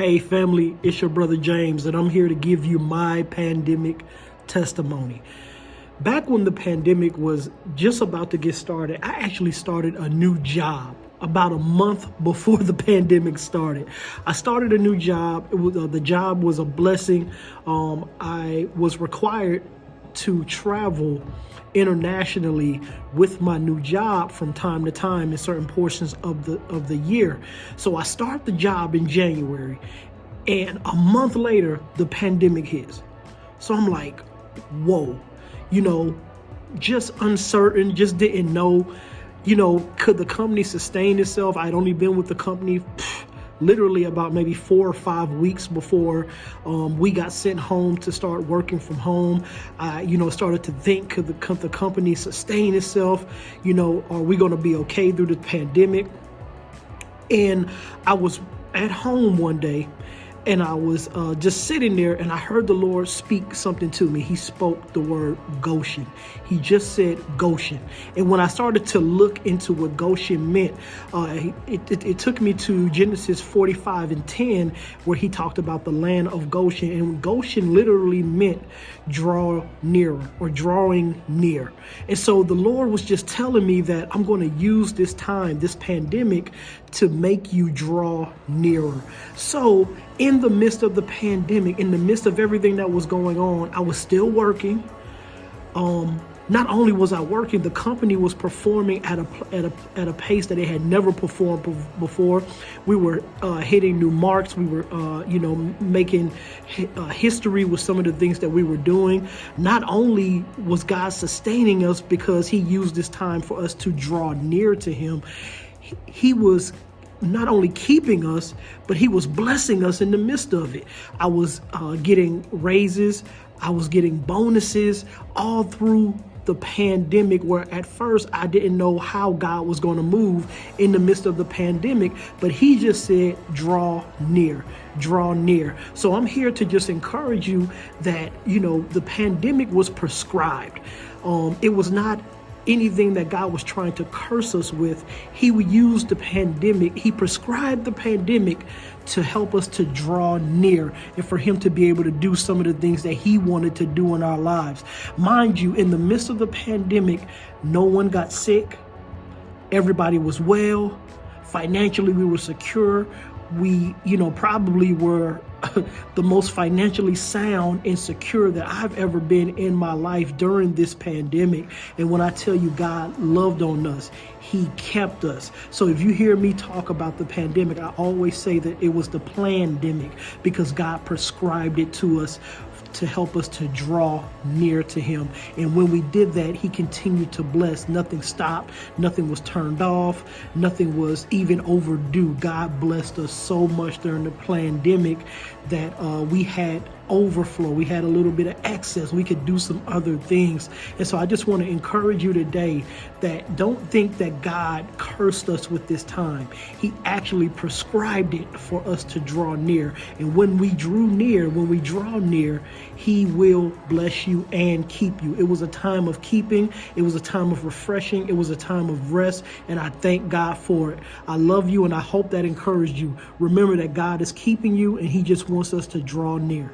Hey family, it's your brother James, and I'm here to give you my pandemic testimony. Back when the pandemic was just about to get started, I actually started a new job about a month before the pandemic started. I started a new job. The job was a blessing. I was required to travel internationally with my new job from time to time in certain portions of the year. So I start the job in January, and a month later the pandemic hits. So I'm like, whoa, just uncertain, just didn't know, could the company sustain itself? I'd only been with the company literally about maybe 4 or 5 weeks before we got sent home to start working from home. I, started to think, could the company sustain itself? Are we going to be okay through the pandemic? And I was at home one day, and I was just sitting there, and I heard the Lord speak something to me. He spoke the word Goshen. He just said Goshen. And when I started to look into what Goshen meant, it took me to Genesis 45:10, where he talked about the land of Goshen. And Goshen literally meant draw nearer, or drawing near. And so the Lord was just telling me that I'm going to use this time, this pandemic, to make you draw nearer. So in the midst of the pandemic, in the midst of everything that was going on, I was still working. Not only was I working, the company was performing at a pace that it had never performed before. We were hitting new marks. We were, making history with some of the things that we were doing. Not only was God sustaining us because He used this time for us to draw near to Him, He was not only keeping us, but He was blessing us in the midst of it. I was getting raises. I was getting bonuses all through the pandemic, where at first I didn't know how God was going to move in the midst of the pandemic, but He just said, draw near, draw near. So I'm here to just encourage you that, the pandemic was prescribed. It was not anything that God was trying to curse us with. He would use the pandemic. He prescribed the pandemic to help us to draw near, and for Him to be able to do some of the things that He wanted to do in our lives. Mind you, in the midst of the pandemic, no one got sick. Everybody was well. Financially, we were secure. We, probably were the most financially sound and secure that I've ever been in my life during this pandemic. And when I tell you God loved on us, He kept us. So if you hear me talk about the pandemic, I always say that it was the plandemic, because God prescribed it to us to help us to draw near to Him. And when we did that, He continued to bless. Nothing stopped. Nothing was turned off. Nothing was even overdue. God blessed us so much during the pandemic that we had overflow. We had a little bit of excess. We could do some other things. And so I just want to encourage you today that don't think that God cursed us with this time. He actually prescribed it for us to draw near. And when we drew near, when we draw near, He will bless you and keep you. It was a time of keeping. It was a time of refreshing. It was a time of rest. And I thank God for it. I love you, and I hope that encouraged you. Remember that God is keeping you, and He just wants us to draw near.